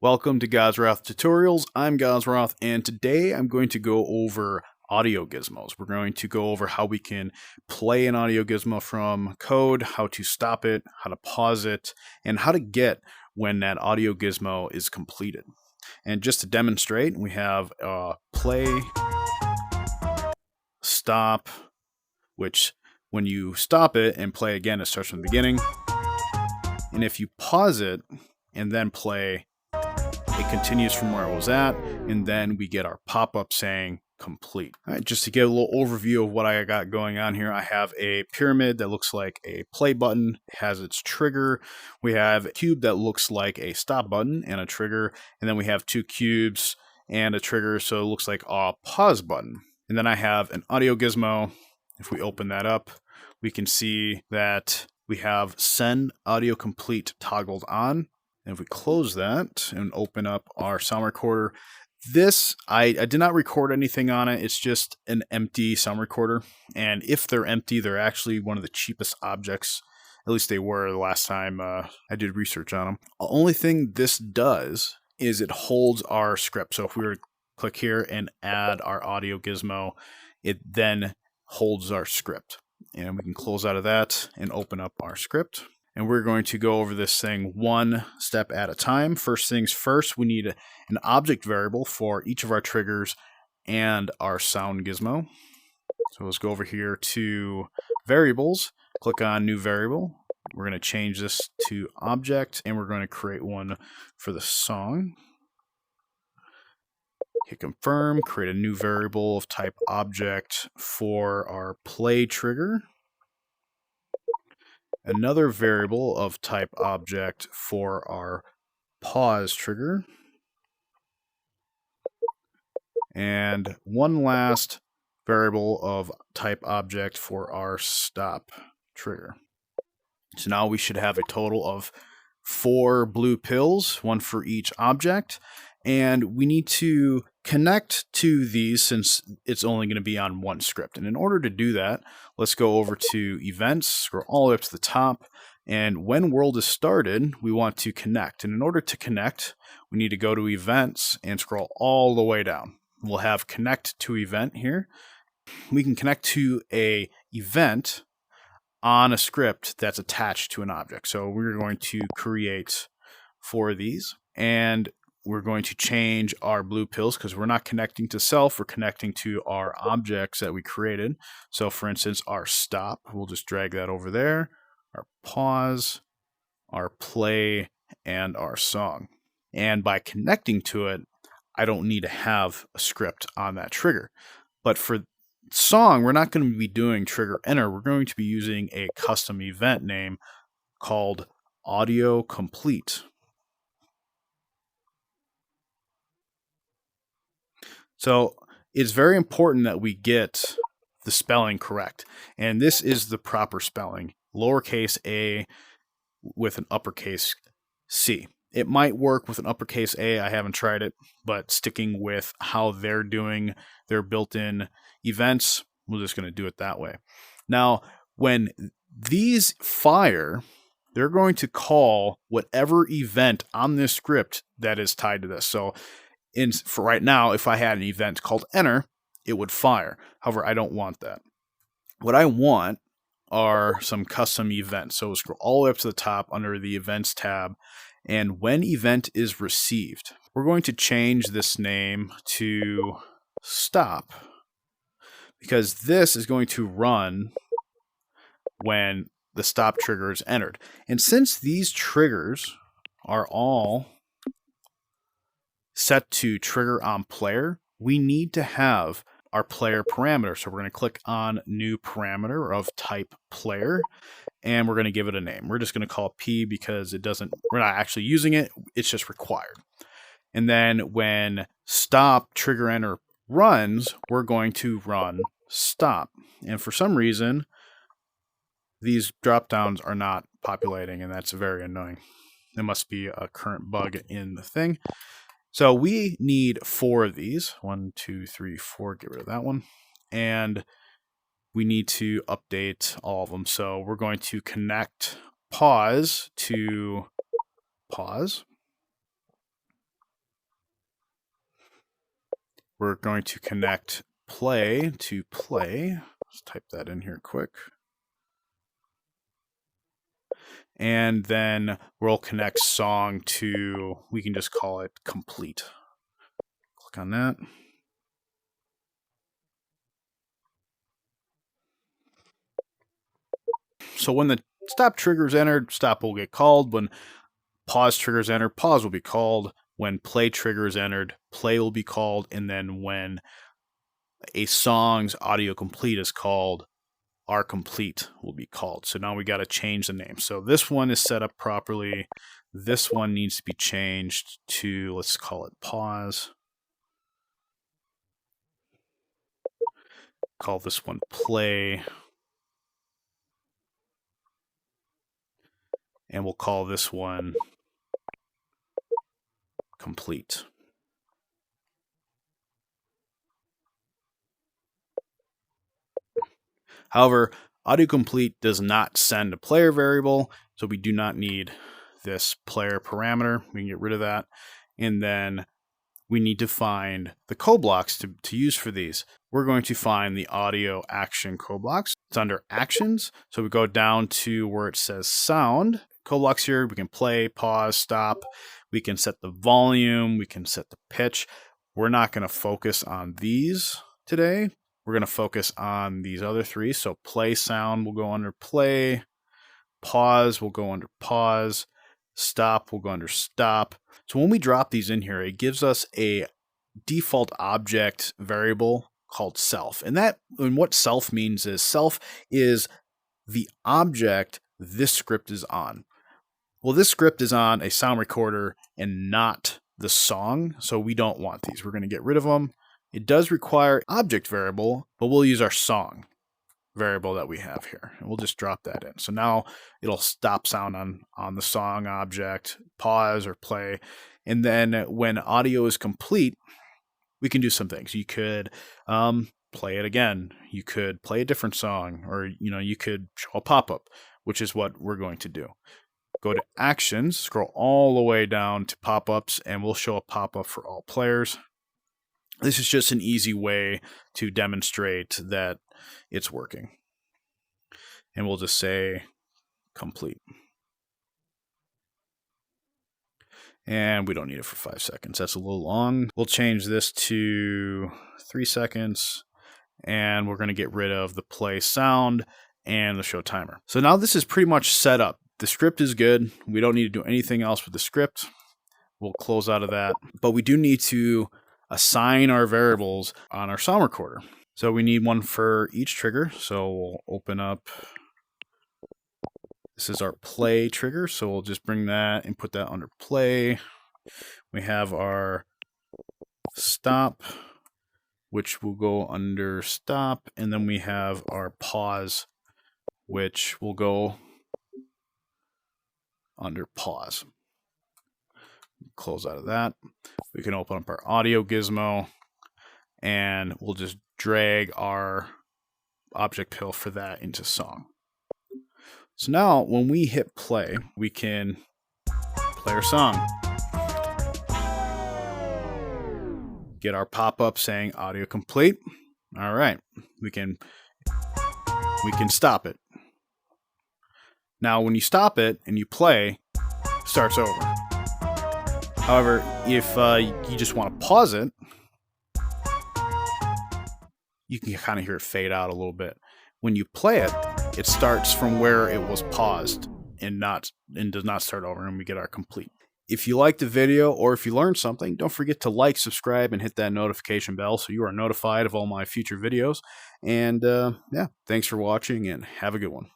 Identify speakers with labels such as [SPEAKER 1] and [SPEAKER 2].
[SPEAKER 1] Welcome to Gozroth Tutorials. I'm Gozroth, and today I'm going to go over audio gizmos. We're going to go over how we can play an audio gizmo from code, how to stop it, how to pause it, and how to get when that audio gizmo is completed. And just to demonstrate, we have play, stop, which when you stop it and play again, it starts from the beginning. And if you pause it and then play, it continues from where it was at, and then we get our pop-up saying complete. All right, just to get a little overview of what I got going on here, I have a pyramid that looks like a play button, it has its trigger. We have a cube that looks like a stop button and a trigger, and then we have two cubes and a trigger, so it looks like a pause button. And then I have an audio gizmo. If we open that up, we can see that we have send audio complete toggled on. And if we close that and open up our sound recorder, this, I did not record anything on it. It's just an empty sound recorder. And if they're empty, they're actually one of the cheapest objects. At least they were the last time I did research on them. The only thing this does is it holds our script. So if we were to click here and add our audio gizmo, it then holds our script. And we can close out of that and open up our script. And we're going to go over this thing one step at a time. First things first, we need an object variable for each of our triggers and our sound gizmo. So let's go over here to variables, click on new variable. We're going to change this to object, and we're going to create one for the song. Hit confirm, create a new variable of type object for our play trigger. Another variable of type object for our pause trigger, and one last variable of type object for our stop trigger. So now we should have a total of 4 blue pills, one for each object, and we need to connect to these since it's only going to be on one script. And in order to do that, let's go over to events, scroll all the way up to the top, and when world is started, we want to connect. And in order to connect, we need to go to events and scroll all the way down. We'll have connect to event here. We can connect to a event on a script that's attached to an object. So we're going to create 4 of these, and we're going to change our blue pills because we're not connecting to self, we're connecting to our objects that we created. So for instance, our stop, we'll just drag that over there, our pause, our play, and our song. And by connecting to it, I don't need to have a script on that trigger. But for song, we're not going to be doing trigger enter. We're going to be using a custom event name called audio complete. So it's very important that we get the spelling correct. And this is the proper spelling, lowercase a with an uppercase C. It might work with an uppercase A, I haven't tried it, but sticking with how they're doing their built-in events, we're just going to do it that way. Now, when these fire, they're going to call whatever event on this script that is tied to this. So for right now, if I had an event called enter, it would fire. However, I don't want that. What I want are some custom events. So we'll scroll all the way up to the top under the events tab. And when event is received, we're going to change this name to stop, because this is going to run when the stop trigger is entered. And since these triggers are all set to trigger on player, we need to have our player parameter. So we're going to click on new parameter of type player, and we're going to give it a name. We're just going to call it P because we're not actually using it, it's just required. And then when stop trigger enter runs, we're going to run stop. And for some reason, these drop downs are not populating, and that's very annoying. There must be a current bug in the thing. So we need 4 of these. 1, 2, 3, 4. Get rid of that one. And we need to update all of them. So we're going to connect pause to pause. we're going to connect play to play. Let's type that in here quick. And then we'll connect song to, we can just call it complete. Click on that. So when the stop trigger is entered, stop will get called. When pause trigger is entered, pause will be called. When play trigger is entered, play will be called. And then when a song's audio complete is called, our complete will be called. So now we got to change the name. So this one is set up properly. This one needs to be changed to, let's call it pause. Call this one play. And we'll call this one complete. However, autocomplete does not send a player variable, so we do not need this player parameter. We can get rid of that. And then we need to find the code blocks to use for these. We're going to find the audio action code blocks. It's under actions. So we go down to where it says sound. Code blocks here, we can play, pause, stop. We can set the volume. We can set the pitch. We're not going to focus on these today. We're going to focus on these other three. So play sound will go under play. Pause will go under pause. Stop will go under stop. So when we drop these in here, it gives us a default object variable called self. And what self means is self is the object this script is on. Well, this script is on a sound recorder and not the song, so we don't want these. We're going to get rid of them. It does require object variable, but we'll use our song variable that we have here. And we'll just drop that in. So now it'll stop sound on the song object, pause or play. And then when audio is complete, we can do some things. You could play it again. You could play a different song, or you could show a pop-up, which is what we're going to do. Go to actions, scroll all the way down to pop-ups, and we'll show a pop-up for all players. This is just an easy way to demonstrate that it's working. And we'll just say complete. And we don't need it for 5 seconds. That's a little long. We'll change this to 3 seconds. And we're going to get rid of the play sound and the show timer. So now this is pretty much set up. The script is good. We don't need to do anything else with the script. We'll close out of that. But we do need to assign our variables on our sound recorder. So we need one for each trigger. So we'll open up, this is our play trigger. So we'll just bring that and put that under play. We have our stop, which will go under stop. And then we have our pause, which will go under pause. Close out of that. We can open up our audio gizmo, and we'll just drag our object pill for that into song. So now when we hit play, we can play our song. Get our pop-up saying audio complete. All right, we can stop it. Now when you stop it and you play, it starts over. However, if you just want to pause it, you can kind of hear it fade out a little bit. When you play it, it starts from where it was paused and does not start over, and we get our complete. If you liked the video or if you learned something, don't forget to like, subscribe, and hit that notification bell so you are notified of all my future videos. And yeah, thanks for watching and have a good one.